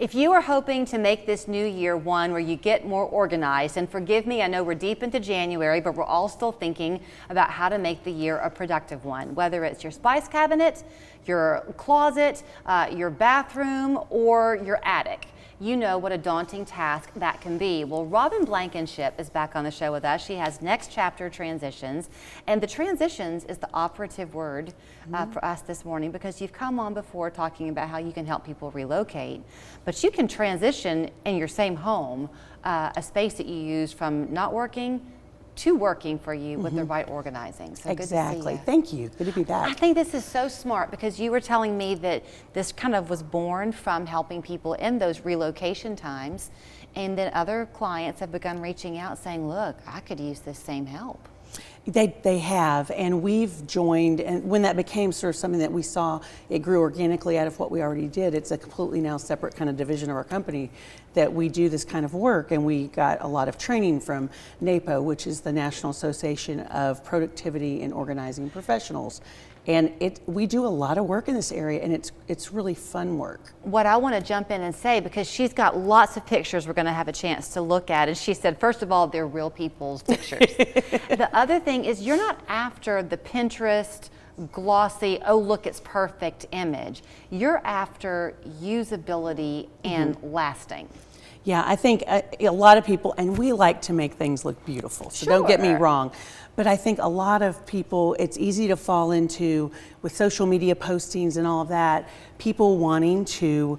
If you are hoping to make this new year one where you get more organized, and forgive me, I know we're deep into January, but we're all still thinking about how to make the year a productive one, whether it's your spice cabinet, your closet, your bathroom, or your attic. You know what a daunting task that can be. Well, Robin Blankenship is back on the show with us. She has Next Chapter Transitions, and the transitions is the operative word for us this morning, because you've come on before talking about how you can help people relocate, but you can transition in your same home a space that you use from not working to working for you with the right organizing. So Exactly. good to see you. Thank you. Good to be back. I think this is so smart, because you were telling me that this kind of was born from helping people in those relocation times, and then other clients have begun reaching out saying, look, I could use this same help. They have, and we've joined, and when that became sort of something that we saw, it grew organically out of what we already did. It's a completely now separate kind of division of our company that we do this kind of work, and we got a lot of training from NAPO, which is the National Association of Productivity and Organizing Professionals. And we do a lot of work in this area, and it's really fun work. What I want to jump in and say, because she's got lots of pictures we're going to have a chance to look at, and she said, first of all, they're real people's pictures. The other thing is, you're not after the Pinterest glossy, oh look, it's perfect image. You're after usability and lasting. Yeah, I think a lot of people, and we like to make things look beautiful, so don't get me wrong, but I think a lot of people, it's easy to fall into, with social media postings and all of that, people wanting to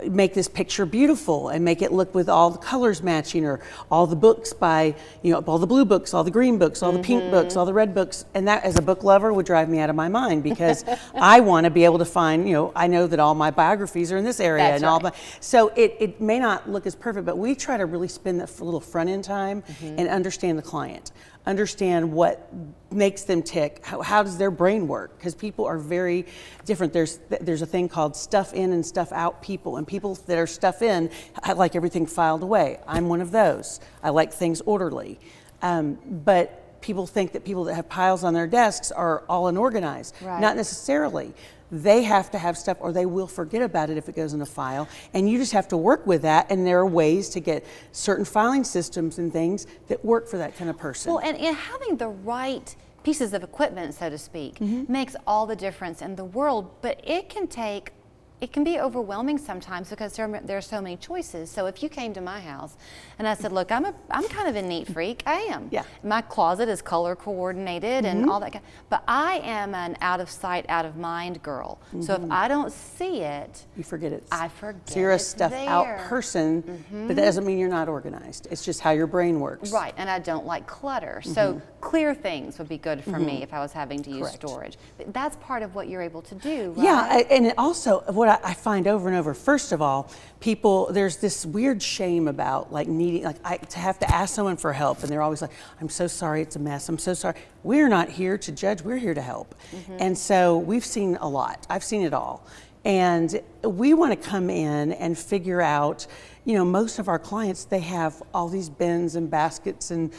make this picture beautiful and make it look with all the colors matching, or all the books by, you know, all the blue books, all the green books, all the pink books, all the red books. And that, as a book lover, would drive me out of my mind, because I want to be able to find, you know, I know that all my biographies are in this area. That's and all right. so it may not look as perfect, but we try to really spend that little front end time and understand the client. Understand what makes them tick, how does their brain work, because people are very different. There's a thing called stuff in and stuff out people, and people that are stuff in, I like everything filed away. I'm one of those. I like things orderly. But people think that people that have piles on their desks are all unorganized. Right. Not necessarily. They have to have stuff, or they will forget about it if it goes in a file, and you just have to work with that, and there are ways to get certain filing systems and things that work for that kind of person. Well, and having the right pieces of equipment, so to speak, makes all the difference in the world, but it can be overwhelming sometimes, because there are so many choices. So if you came to my house and I said, look, I'm kind of a neat freak. I am. Yeah. My closet is color coordinated and all that, but I am an out of sight, out of mind girl. So if I don't see it, you forget it. I forget. So you're a it's stuff there. out person, but that doesn't mean you're not organized. It's just how your brain works. Right, and I don't like clutter. So clear things would be good for me if I was having to use Correct. storage. But that's part of what you're able to do, right? Yeah, and also what I find over and over, first of all, people, there's this weird shame about like needing, to have to ask someone for help, and they're always like, I'm so sorry, it's a mess, I'm so sorry. We're not here to judge, we're here to help. And so we've seen a lot, I've seen it all. And we want to come in and figure out, you know, most of our clients, they have all these bins and baskets and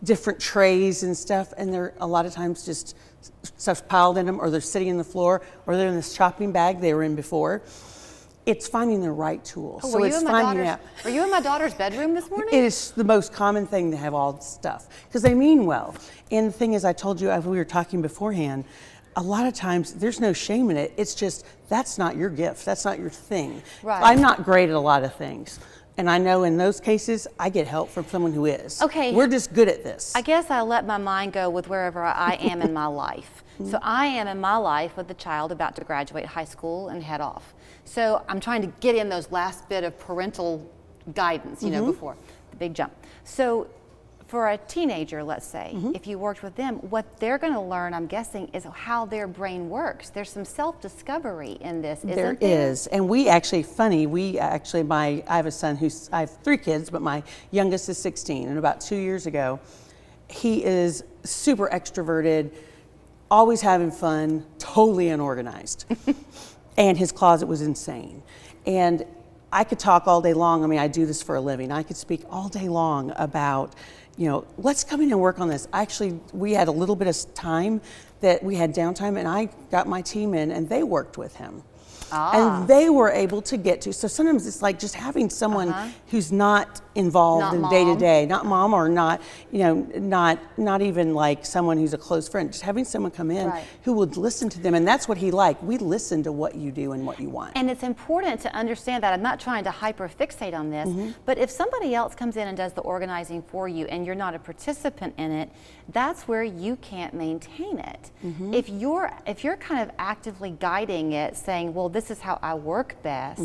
different trays and stuff, and they're a lot of times just stuff's piled in them, or they're sitting in the floor, or they're in this shopping bag they were in before. It's finding the right tools. Oh, so were it's finding out. Were you in my daughter's bedroom this morning? It is the most common thing to have all the stuff, because they mean well. And the thing is, I told you, as we were talking beforehand, a lot of times there's no shame in it. It's just, that's not your gift. That's not your thing. Right. I'm not great at a lot of things. And I know in those cases, I get help from someone who is. Okay. We're just good at this. I guess I let my mind go with wherever I am in my life. So I am in my life with a child about to graduate high school and head off. So I'm trying to get in those last bit of parental guidance, you know, before the big jump. So for a teenager, let's say, if you worked with them, what they're going to learn, I'm guessing, is how their brain works. There's some self-discovery in this, isn't there? There is, and we actually, I have a son I have 3 kids, but my youngest is 16, and about 2 years ago, he is super extroverted, always having fun, totally unorganized. And his closet was insane. And I could talk all day long. I mean, I do this for a living. I could speak all day long about, you know, let's come in and work on this. Actually, we had a little bit of time that we had downtime, and I got my team in and they worked with him. and they were able to get to. So sometimes it's like just having someone who's not involved Not in mom. day to day, not mom or not, not even like someone who's a close friend. Just having someone come in Right. who would listen to them, and that's what he liked. We listen to what you do and what you want. And it's important to understand that. I'm not trying to hyper fixate on this, but if somebody else comes in and does the organizing for you and you're not a participant in it, that's where you can't maintain it. If you're kind of actively guiding it, saying, well, this is how I work best,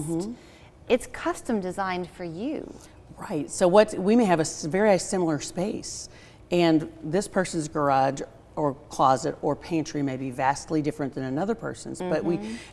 it's custom designed for you. Right. So we may have a very similar space, and this person's garage or closet or pantry may be vastly different than another person's. But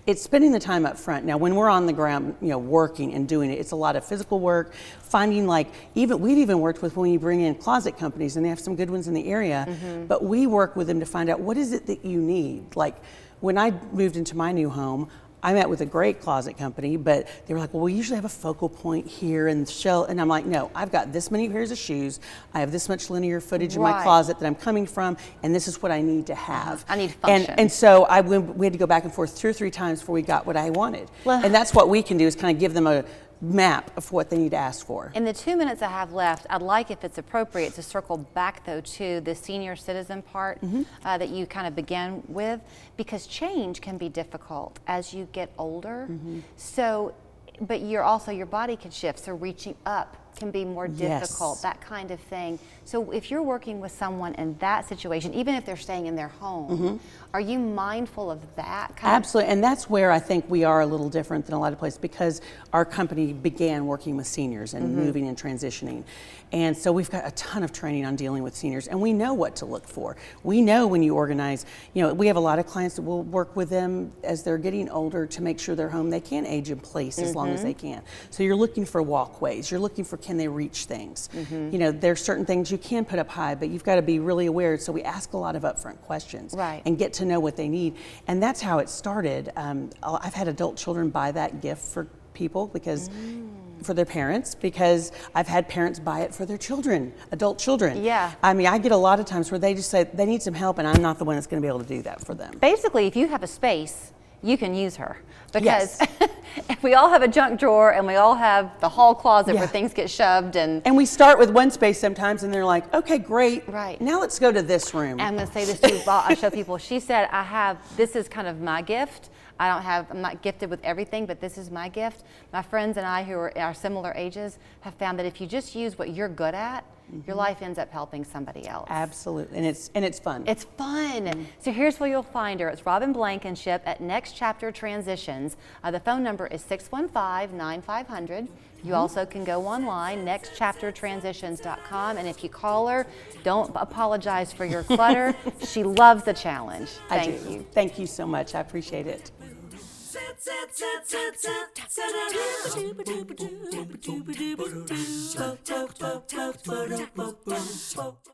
it's spending the time up front. Now, when we're on the ground, working and doing it, it's a lot of physical work. Finding we've even worked with when you bring in closet companies, and they have some good ones in the area. But we work with them to find out what is it that you need. Like when I moved into my new home, I met with a great closet company, but they were like, well, we usually have a focal point here and and I'm like, no, I've got this many pairs of shoes, I have this much linear footage in my Right. closet that I'm coming from, and this is what I need to have. I need function. And so we had to go back and forth 2 or 3 times before we got what I wanted. Well- And that's what we can do, is kind of give them a map of what they need to ask for. In the 2 minutes I have left, I'd like, if it's appropriate, to circle back though to the senior citizen part that you kind of began with, because change can be difficult as you get older. So, but your body can shift, so reaching up can be more difficult, Yes. that kind of thing. So if you're working with someone in that situation, even if they're staying in their home, are you mindful of that kind Absolutely, and that's where I think we are a little different than a lot of places, because our company began working with seniors and moving and transitioning. And so we've got a ton of training on dealing with seniors, and we know what to look for. We know when you organize, we have a lot of clients that will work with them as they're getting older to make sure their home, they can age in place as long as they can. So you're looking for walkways, you're looking for, can they reach things? There's certain things you can put up high, but you've got to be really aware. So we ask a lot of upfront questions Right. and get to know what they need. And that's how it started. I've had adult children buy that gift for people for their parents, because I've had parents buy it for their children, adult children. Yeah. I mean, I get a lot of times where they just say they need some help, and I'm not the one that's going to be able to do that for them. Basically, if you have a space, you can use her, because Yes. if we all have a junk drawer and we all have the hall closet Yeah. where things get shoved and And we start with one space sometimes, and they're like, okay, great. Right. Now let's go to this room. I'm going to say this too, I show people, she said, this is kind of my gift. I'm not gifted with everything, but this is my gift. My friends and I, who are our similar ages, have found that if you just use what you're good at, your life ends up helping somebody else. Absolutely, and it's fun. It's fun. So here's where you'll find her. It's Robin Blankenship at Next Chapter Transitions. The phone number is 615-9500. You also can go online, nextchaptertransitions.com, and if you call her, don't apologize for your clutter. She loves the challenge. I Thank do. you. Thank you so much. I appreciate it.